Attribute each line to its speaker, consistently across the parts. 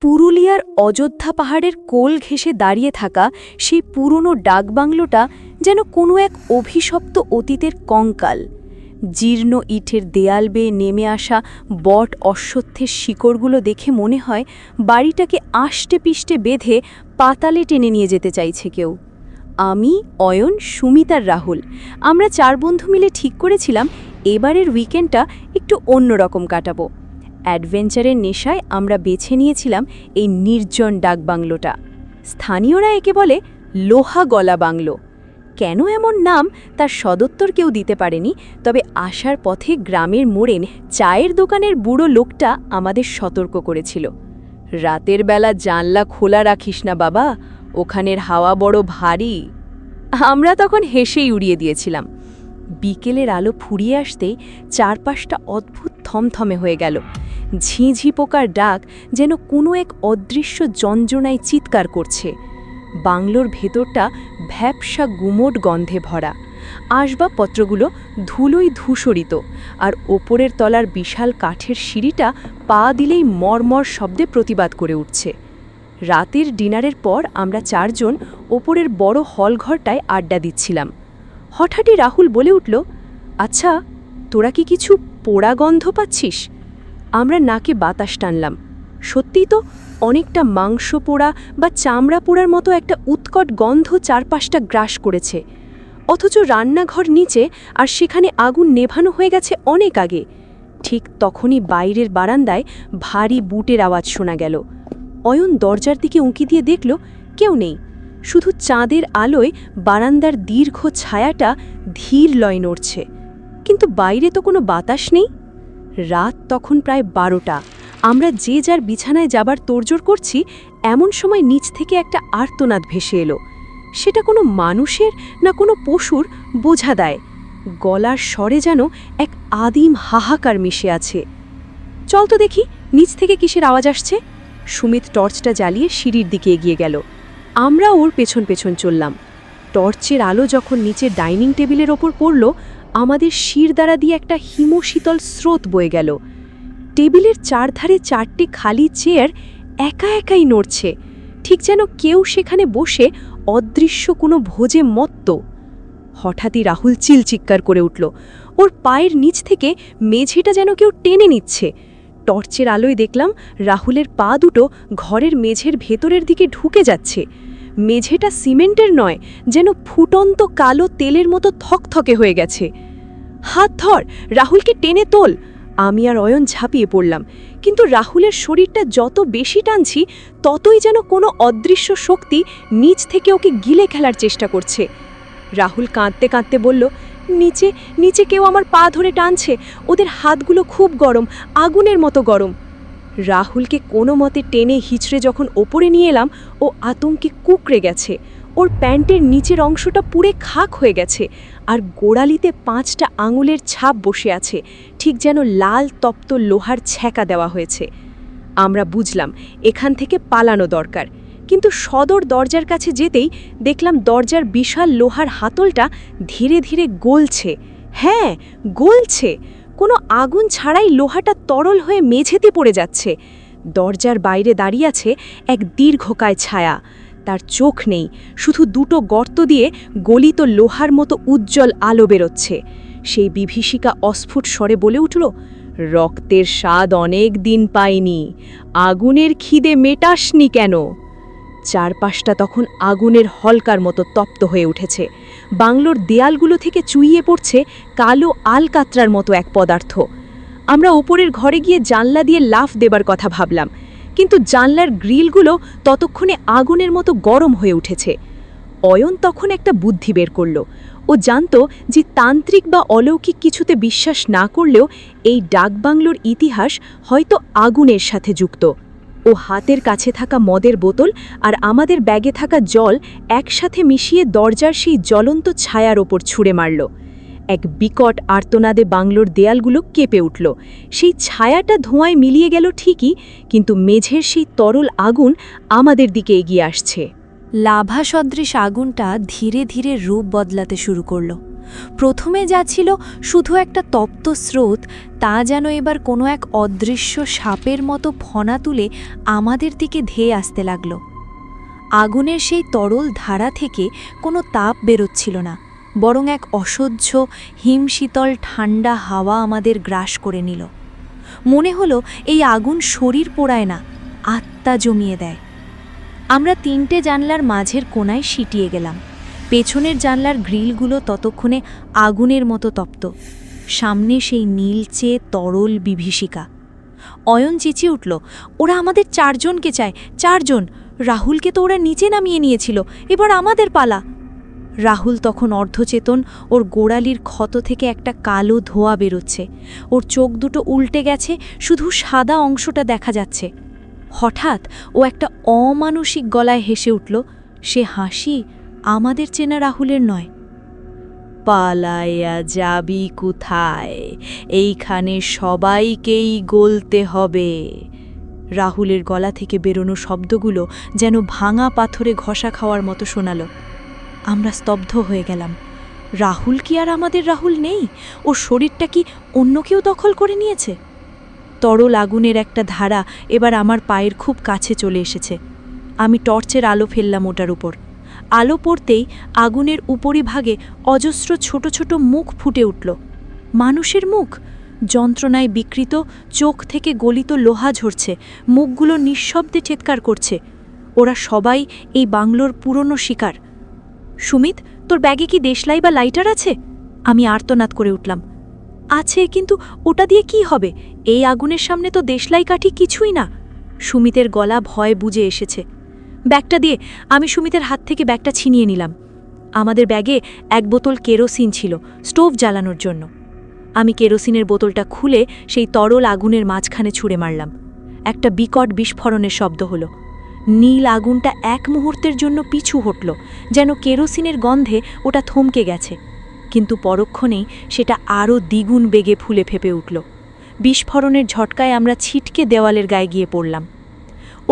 Speaker 1: পুরুলিয়ার অযোধ্যা পাহাড়ের কোল ঘেঁষে দাঁড়িয়ে থাকা সেই পুরনো ডাকবাংলোটা যেন কোনো এক অভিশপ্ত অতীতের কঙ্কাল। জীর্ণ ইটের দেয়াল বেয়ে নেমে আসা বট অশ্বত্থের শিকড়গুলো দেখে মনে হয় বাড়িটাকে আষ্টে পিষ্টে বেঁধে পাতালে টেনে নিয়ে যেতে চাইছে কেউ। আমি, অয়ন, সুমিত আর রাহুল আমরা 4 বন্ধু মিলে ঠিক করেছিলাম এবারের উইকেন্ডটা একটু অন্যরকম কাটাবো। অ্যাডভেঞ্চারের নেশায় আমরা বেছে নিয়েছিলাম এই নির্জন ডাকবাংলোটা। স্থানীয়রা একে বলে লোহা গলা বাংলো। কেন এমন নাম তার সদুত্তর কেউ দিতে পারেনি, তবে আসার পথে গ্রামের মোড়ে চায়ের দোকানের বুড়ো লোকটা আমাদের সতর্ক করেছিল, রাতের বেলা জানলা খোলা রাখিস না বাবা, ওখানের হাওয়া বড় ভারী। আমরা তখন হেসেই উড়িয়ে দিয়েছিলাম। বিকেলের আলো ফুরিয়ে আসতেই চারপাশটা অদ্ভুত থমথমে হয়ে গেল। ঝিঁঝি পোকার ডাক যেন কোনো এক অদৃশ্য যন্ত্রণায় চিৎকার করছে। বাংলোর ভেতরটা ভ্যাপসা গুমোট গন্ধে ভরা। আসবাবপত্রগুলো ধুলোয় ধূসরিত, আর ওপরের তলার বিশাল কাঠের সিঁড়িটা পা দিলেই মরমর শব্দে প্রতিবাদ করে উঠছে। রাতের ডিনারের পর আমরা 4 জন ওপরের বড় হলঘরটায় আড্ডা দিচ্ছিলাম। হঠাৎই রাহুল বলে উঠল, আচ্ছা, তোরা কি কিছু পোড়া গন্ধ পাচ্ছিস? আমরা নাকে বাতাস টানলাম। সত্যিই তো, অনেকটা মাংস পোড়া বা চামড়া পোড়ার মতো একটা উৎকট গন্ধ চারপাশটা গ্রাস করেছে। অথচ রান্নাঘর নিচে, আর সেখানে আগুন নেভানো হয়ে গেছে অনেক আগে। ঠিক তখনই বাইরের বারান্দায় ভারী বুটের আওয়াজ শোনা গেল। অয়ন দরজার দিকে উঁকি দিয়ে দেখল কেউ নেই, শুধু চাঁদের আলোয় বারান্দার দীর্ঘ ছায়াটা ধীর লয় নড়ছে। কিন্তু বাইরে তো কোনো বাতাস নেই। রাত তখন প্রায় 12টা। আমরা যে যার বিছানায় যাবার তোড়জোড় করছি, এমন সময় নিচ থেকে একটা আর্তনাদ ভেসে এলো। সেটা কোনো মানুষের না কোনো পশুর বোঝা দেয়। গলার স্বরে যেন এক আদিম হাহাকার মিশে আছে। চল তো দেখি নিচ থেকে কিসের আওয়াজ আসছে। সুমিত টর্চটা জ্বালিয়ে সিঁড়ির দিকে এগিয়ে গেল। আমরা ওর পেছন পেছন চললাম। টর্চের আলো যখন নিচে ডাইনিং টেবিলের ওপর পড়ল, আমাদের শিরদাঁড়া দিয়ে একটা হিমশীতল স্রোত বয়ে গেল। টেবিলের চারধারে 4টি খালি চেয়ার একা একাই নড়ছে, ঠিক যেন কেউ সেখানে বসে অদৃশ্য কোনো ভোজে মত্ত। হঠাৎই রাহুল চিলচিৎকার করে উঠল। ওর পায়ের নিচ থেকে মেঝেটা যেন কেউ টেনে নিচ্ছে। টর্চের আলোয় দেখলাম রাহুলের পা দুটো ঘরের মেঝের ভেতরের দিকে ঢুকে যাচ্ছে। মেঝেটা সিমেন্টের নয়, যেন ফুটন্ত কালো তেলের মতো থকথকে হয়ে গেছে। হাত ধর, রাহুলকে টেনে তোল। আমি আর অয়ন ঝাঁপিয়ে পড়লাম, কিন্তু রাহুলের শরীরটা যত বেশি টানছি, ততই যেন কোনো অদৃশ্য শক্তি নিচ থেকে ওকে গিলে খেলার চেষ্টা করছে। রাহুল কাঁদতে কাঁদতে বলল, নিচে নিচে কেউ আমার পা ধরে টানছে, ওদের হাতগুলো খুব গরম, আগুনের মতো গরম। রাহুলকে কোনো মতে টেনে হিচড়ে যখন ওপরে নিয়ে এলাম, ও আতঙ্কে কুঁকড়ে গেছে। ওর প্যান্টের নিচের অংশটা পুড়ে খাক হয়ে গেছে, আর গোড়ালিতে 5টা আঙুলের ছাপ বসে আছে, ঠিক যেন লাল তপ্ত লোহার ছ্যাঁকা দেওয়া হয়েছে। আমরা বুঝলাম এখান থেকে পালানো দরকার, কিন্তু সদর দরজার কাছে যেতেই দেখলাম দরজার বিশাল লোহার হাতলটা ধীরে ধীরে গলছে। হ্যাঁ, গলছে। কোনো আগুন ছাড়াই লোহাটা তরল হয়ে মেঝেতে পড়ে যাচ্ছে। দরজার বাইরে দাঁড়িয়ে আছে এক দীর্ঘকায় ছায়া। তার চোখ নেই, শুধু 2টো গর্ত দিয়ে গলিত লোহার মতো উজ্জ্বল আলো বেরোচ্ছে। সেই বিভীষিকা অস্ফুট স্বরে বলে উঠল, রক্তের স্বাদ অনেক দিন পাইনি, আগুনের খিদে মেটাসনি কেন? চারপাশটা তখন আগুনের হলকার মতো তপ্ত হয়ে উঠেছে। বাংলোর দেয়ালগুলো থেকে চুইয়ে পড়ছে কালো আলকাতরার মতো এক পদার্থ। আমরা উপরের ঘরে গিয়ে জানলা দিয়ে লাফ দেবার কথা ভাবলাম, কিন্তু জানলার গ্রিলগুলো ততক্ষণে আগুনের মতো গরম হয়ে উঠেছে। অয়ন তখন একটা বুদ্ধি বের করল। ও জানত যে তান্ত্রিক বা অলৌকিক কিছুতে বিশ্বাস না করলেও এই ডাকবাংলোর ইতিহাস হয়তো আগুনের সাথে যুক্ত। ও হাতের কাছে থাকা মদের বোতল আর আমাদের ব্যাগে থাকা জল একসাথে মিশিয়ে দরজার সেই জ্বলন্ত ছায়ার ওপর ছুঁড়ে মারল। এক বিকট আর্তনাদে বাংলোর দেয়ালগুলো কেঁপে উঠল। সেই ছায়াটা ধোঁয়ায় মিলিয়ে গেল ঠিকই, কিন্তু মেঝের সেই তরল আগুন আমাদের দিকে এগিয়ে আসছে। লাভা সদৃশ আগুনটা ধীরে ধীরে রূপ বদলাতে শুরু করল। প্রথমে যা ছিল শুধু একটা তপ্ত স্রোত, তা যেন এবার কোনো এক অদৃশ্য সাপের মতো ফনা তুলে আমাদের দিকে ধেয়ে আসতে লাগল। আগুনের সেই তরল ধারা থেকে কোনো তাপ বেরোচ্ছিল না, বরং এক অসহ্য হিমশীতল ঠান্ডা হাওয়া আমাদের গ্রাস করে নিল। মনে হলো এই আগুন শরীর পোড়ায় না, আত্মা জমিয়ে দেয়। আমরা 3টে জানলার মাঝের কোণায় সিটিয়ে গেলাম। পেছনের জানলার গ্রিলগুলো ততক্ষণে আগুনের মতো তপ্ত, সামনে সেই নীলচে তরল বিভীষিকা। অয়ন চেঁচিয়ে উঠল, ওরা আমাদের 4 জনকে চায়, 4 জন। রাহুলকে তো ওরা নিচে নামিয়ে নিয়েছিল, এবার আমাদের পালা। রাহুল তখন অর্ধচেতন, ওর গোড়ালির ক্ষত থেকে একটা কালো ধোঁয়া বেরোচ্ছে, ওর চোখ দুটো উল্টে গেছে, শুধু সাদা অংশটা দেখা যাচ্ছে। হঠাৎ ও একটা অমানসিক গলায় হেসে উঠল, সে হাসি আমাদের চেনা রাহুলের নয়। পালাইয়া যাবি কোথায়, এইখানে সবাইকেই গলতে হবে। রাহুলের গলা থেকে বেরোনো শব্দগুলো যেন ভাঙা পাথরে ঘষা খাওয়ার মতো শোনালো। আমরা স্তব্ধ হয়ে গেলাম। রাহুল কি আর আমাদের রাহুল নেই? ওর শরীরটা কি অন্য কেউ দখল করে নিয়েছে? তরল আগুনের একটা ধারা এবার আমার পায়ের খুব কাছে চলে এসেছে। আমি টর্চের আলো ফেললাম ওটার উপর। আলো পড়তেই আগুনের উপরিভাগে অজস্র ছোট ছোট মুখ ফুটে উঠল। মানুষের মুখ, যন্ত্রণায় বিকৃত, চোখ থেকে গলিত লোহা ঝরছে, মুখগুলো নিঃশব্দে চিৎকার করছে। ওরা সবাই এই বাংলোর পুরনো শিকার। সুমিত, তোর ব্যাগে কি দেশলাই বা লাইটার আছে? আমি আর্তনাদ করে উঠলাম। আছে, কিন্তু ওটা দিয়ে কি হবে? এই আগুনের সামনে তো দেশলাই কাঠি কিছুই না। সুমিতের গলা ভয় বুঝে এসেছে। ব্যাগটা দিয়ে। আমি সুমিতের হাত থেকে ব্যাগটা ছিনিয়ে নিলাম। আমাদের ব্যাগে 1 বোতল কেরোসিন ছিল, স্টোভ জ্বালানোর জন্য। আমি কেরোসিনের বোতলটা খুলে সেই তরল আগুনের মাঝখানে ছুঁড়ে মারলাম। একটা বিকট বিস্ফোরণের শব্দ হলো। নীল আগুনটা এক মুহূর্তের জন্য পিছু হটল, যেন কেরোসিনের গন্ধে ওটা থমকে গেছে। কিন্তু পরক্ষণেই সেটা আরও দ্বিগুণ বেগে ফুলে ফেপে উঠল। বিস্ফোরণের ঝটকায় আমরা ছিটকে দেওয়ালের গায়ে গিয়ে পড়লাম।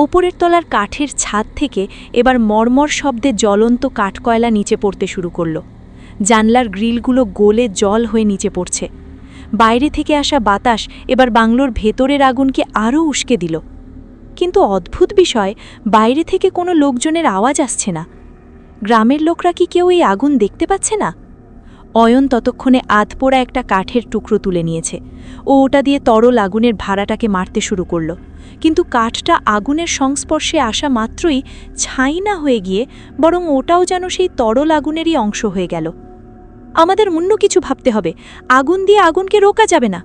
Speaker 1: ওপরের তলার কাঠের ছাদ থেকে এবার মর্মর শব্দে জ্বলন্ত কাঠকয়লা নিচে পড়তে শুরু করল। জানলার গ্রিলগুলো গলে জল হয়ে নিচে পড়ছে। বাইরে থেকে আসা বাতাস এবার বাংলোর ভেতরের আগুনকে আরও উস্কে দিল। কিন্তু অদ্ভুত বিষয়, বাইরে থেকে কোনো লোকজনের আওয়াজ আসছে না। গ্রামের লোকরা কি কেউ এই আগুন দেখতে পাচ্ছে না? অয়ন ততক্ষণে আধপোড়া একটা কাঠের টুকরো তুলে নিয়েছে। ও ওটা দিয়ে তরল আগুনের ভাড়াটাকে মারতে শুরু করল। কিন্তু কাঠটা আগুনের সংস্পর্শে আসা মাত্রই ছাই না হয়ে গিয়ে বরং ওটাও যেন সেই তরল আগুনেরই অংশ হয়ে গেল। আমাদের অন্য কিছু ভাবতে হবে, আগুন দিয়ে আগুনকে রোকা যাবে না।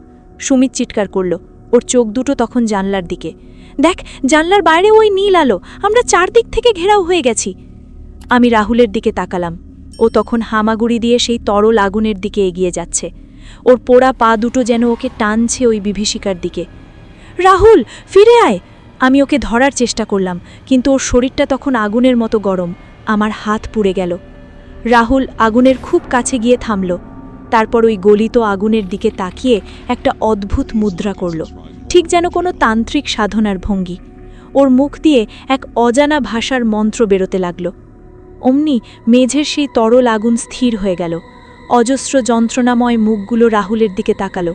Speaker 1: সুমিত চিৎকার করল, ওর চোখ দুটো তখন জানলার দিকে। দেখ, জানলার বাইরে ওই নীল আলো, আমরা 4 দিক থেকে ঘেরাও হয়ে গেছি। আমি রাহুলের দিকে তাকালাম। ও তখন হামাগুড়ি দিয়ে সেই তরল আগুনের দিকে এগিয়ে যাচ্ছে। ওর পোড়া পা দুটো যেন ওকে টানছে ওই বিভীষিকার দিকে। রাহুল, ফিরে আয়! আমি ওকে ধরার চেষ্টা করলাম, কিন্তু ওর শরীরটা তখন আগুনের মতো গরম। আমার হাত পুড়ে গেল। রাহুল আগুনের খুব কাছে গিয়ে থামল। তারপর ওই গলিত আগুনের দিকে তাকিয়ে একটা অদ্ভুত মুদ্রা করল, ঠিক যেন কোনো তান্ত্রিক সাধনার ভঙ্গি। ওর মুখ দিয়ে এক অজানা ভাষার মন্ত্র বেরোতে লাগল। অমনি মেঝের সেই তরল আগুন স্থির হয়ে গেল। অজস্র যন্ত্রণাময় মুখগুলো রাহুলের দিকে তাকালো,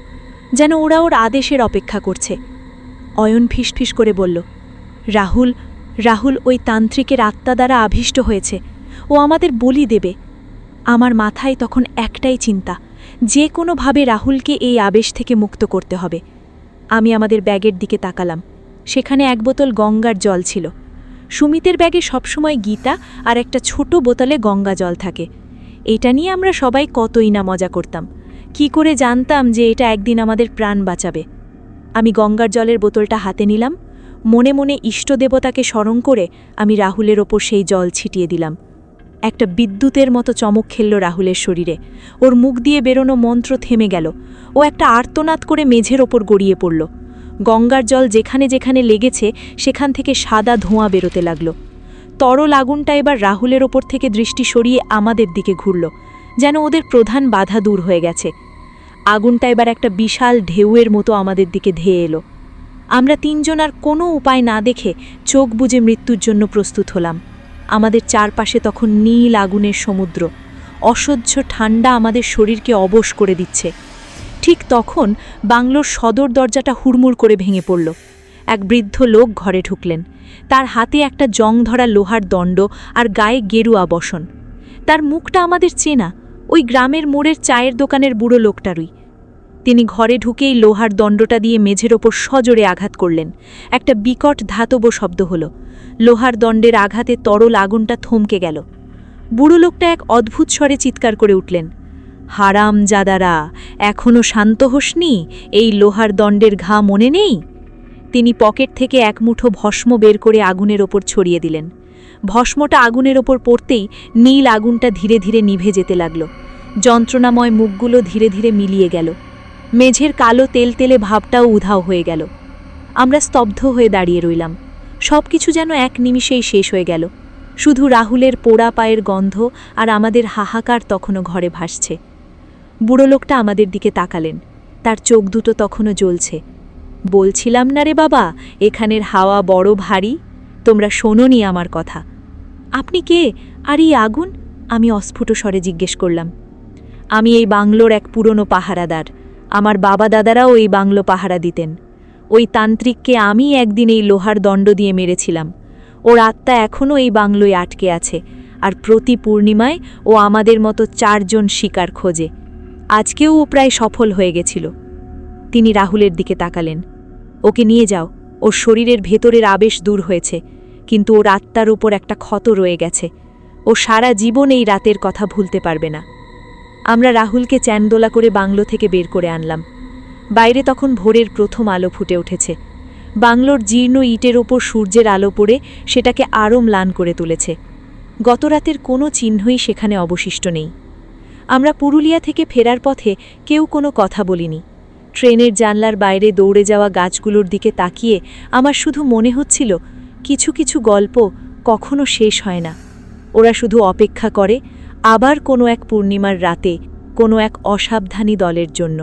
Speaker 1: যেন ওরা ওর আদেশের অপেক্ষা করছে। অয়ন ফিসফিস করে বলল, রাহুল, রাহুল ওই তান্ত্রিকের আত্মা দ্বারা আবিষ্ট হয়েছে। ও আমাদের বলি দেবে। আমার মাথায় তখন একটাই চিন্তা, যে কোনোভাবে রাহুলকে এই আবেশ থেকে মুক্ত করতে হবে। আমি আমাদের ব্যাগের দিকে তাকালাম। সেখানে 1 বোতল গঙ্গার জল ছিল। সুমিতের ব্যাগে সবসময় গীতা আর একটা ছোট বোতলে গঙ্গা জল থাকে। এটা নিয়ে আমরা সবাই কতই না মজা করতাম। কি করে জানতাম যে এটা একদিন আমাদের প্রাণ বাঁচাবে? আমি গঙ্গার জলের বোতলটা হাতে নিলাম। মনে মনে ইষ্টদেবতাকে স্মরণ করে আমি রাহুলের ওপর সেই জল ছিটিয়ে দিলাম। একটা বিদ্যুতের মতো চমক খেলল রাহুলের শরীরে। ওর মুখ দিয়ে বেরোনো মন্ত্র থেমে গেল। ও একটা আর্তনাদ করে মেঝের ওপর গড়িয়ে পড়ল। গঙ্গার জল যেখানে যেখানে লেগেছে সেখান থেকে সাদা ধোঁয়া বেরোতে লাগল। তরল আগুনটা এবার রাহুলের ওপর থেকে দৃষ্টি সরিয়ে আমাদের দিকে ঘুরল, যেন ওদের প্রধান বাধা দূর হয়ে গেছে। আগুনটা এবার একটা বিশাল ঢেউয়ের মতো আমাদের দিকে ধেয়ে এলো। আমরা 3 জন আর কোনো উপায় না দেখে চোখ বুজে মৃত্যুর জন্য প্রস্তুত হলাম। আমাদের চারপাশে তখন নীল আগুনের সমুদ্র।
Speaker 2: অসহ্য ঠান্ডা আমাদের শরীরকে অবশ করে দিচ্ছে। ঠিক তখন বাংলোর সদর দরজাটা হুড়মুড় করে ভেঙে পড়ল। এক বৃদ্ধ লোক ঘরে ঢুকলেন। তার হাতে একটা জং ধরা লোহার দণ্ড আর গায়ে গেরুয়া বসন। তার মুখটা আমাদের চেনা, ওই গ্রামের মোড়ের চায়ের দোকানের বুড়ো লোকটারই। তিনি ঘরে ঢুকেই লোহার দণ্ডটা দিয়ে মেঝের ওপর সজোরে আঘাত করলেন। একটা বিকট ধাতব শব্দ হলো। লোহার দণ্ডের আঘাতে তরল আগুনটা থমকে গেল। বুড়ো লোকটা এক অদ্ভুত স্বরে চিৎকার করে উঠলেন, হারাম জাদারা, এখনও শান্ত হোসনি? এই লোহার দণ্ডের ঘা মনে নেই? তিনি পকেট থেকে এক মুঠো ভস্ম বের করে আগুনের ওপর ছড়িয়ে দিলেন। ভস্মটা আগুনের ওপর পড়তেই নীল আগুনটা ধীরে ধীরে নিভে যেতে লাগল। যন্ত্রণাময় মুখগুলো ধীরে ধীরে মিলিয়ে গেল। মেঝের কালো তেলতেলে ভাবটাও উধাও হয়ে গেল। আমরা স্তব্ধ হয়ে দাঁড়িয়ে রইলাম। সব কিছু যেন এক নিমিষেই শেষ হয়ে গেল। শুধু রাহুলের পোড়া পায়ের গন্ধ আর আমাদের হাহাকার তখনও ঘরে ভাসছে। বুড়ো লোকটা আমাদের দিকে তাকালেন। তার চোখ দুটো তখনও জ্বলছে। বলছিলাম না রে বাবা, এখানের হাওয়া বড় ভারী, তোমরা শোনোনি আমার কথা। আপনি কে? আর এই আগুন? আমি অস্ফুট স্বরে জিজ্ঞেস করলাম। আমি এই বাংলোর এক পুরনো পাহারাদার। আমার বাবা দাদারাও এই বাংলো পাহারা দিতেন। ওই তান্ত্রিককে আমি একদিন এই লোহার দণ্ড দিয়ে মেরেছিলাম। ওর আত্মা এখনও এই বাংলোয় আটকে আছে, আর প্রতি পূর্ণিমায় ও আমাদের মতো 4 জন শিকার খোঁজে। আজকেও ও প্রায় সফল হয়ে গেছিল। তিনি রাহুলের দিকে তাকালেন। ওকে নিয়ে যাও, ওর শরীরের ভেতরের আবেশ দূর হয়েছে, কিন্তু ওর আত্মার উপর একটা ক্ষত রয়ে গেছে। ও সারা জীবন এই রাতের কথা ভুলতে পারবে না। আমরা রাহুলকে চ্যানদোলা করে বাংলো থেকে বের করে আনলাম। বাইরে তখন ভোরের প্রথম আলো ফুটে উঠেছে। বাংলোর জীর্ণ ইটের ওপর সূর্যের আলো পড়ে সেটাকে আরও ম্লান করে তুলেছে। গতরাতের কোনো চিহ্নই সেখানে অবশিষ্ট নেই। আমরা পুরুলিয়া থেকে ফেরার পথে কেউ কোনো কথা বলিনি। ট্রেনের জানলার বাইরে দৌড়ে যাওয়া গাছগুলোর দিকে তাকিয়ে আমার শুধু মনে হচ্ছিল, কিছু কিছু গল্প কখনো শেষ হয় না। ওরা শুধু অপেক্ষা করে আবার কোনো এক পূর্ণিমার রাতে কোনো এক অসাবধানী দলের জন্য।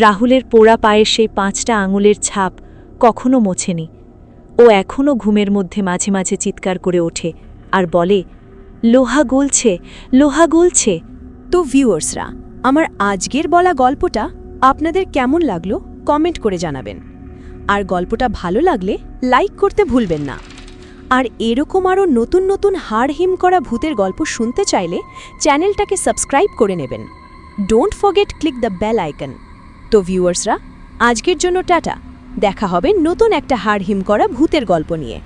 Speaker 2: রাহুলের পোড়া পায়ের সেই 5টা আঙুলের ছাপ কখনো মোছেনি। ও এখনও ঘুমের মধ্যে মাঝে মাঝে চিৎকার করে ওঠে আর বলে, লোহা গলছে, লোহা গলছে।
Speaker 1: তো ভিউয়ার্সরা, আমার আজকের বলা গল্পটা আপনাদের কেমন লাগলো কমেন্ট করে জানাবেন। আর গল্পটা ভালো লাগলে লাইক করতে ভুলবেন না। আর এরকম আরও নতুন নতুন হাড় হিম করা ভূতের গল্প শুনতে চাইলে চ্যানেলটাকে সাবস্ক্রাইব করে নেবেন। Don't forget click the bell icon. তো ভিউয়ার্সরা, আজকের জন্য টাটা। দেখা হবে নতুন একটা হাড় হিম করা ভূতের গল্প নিয়ে।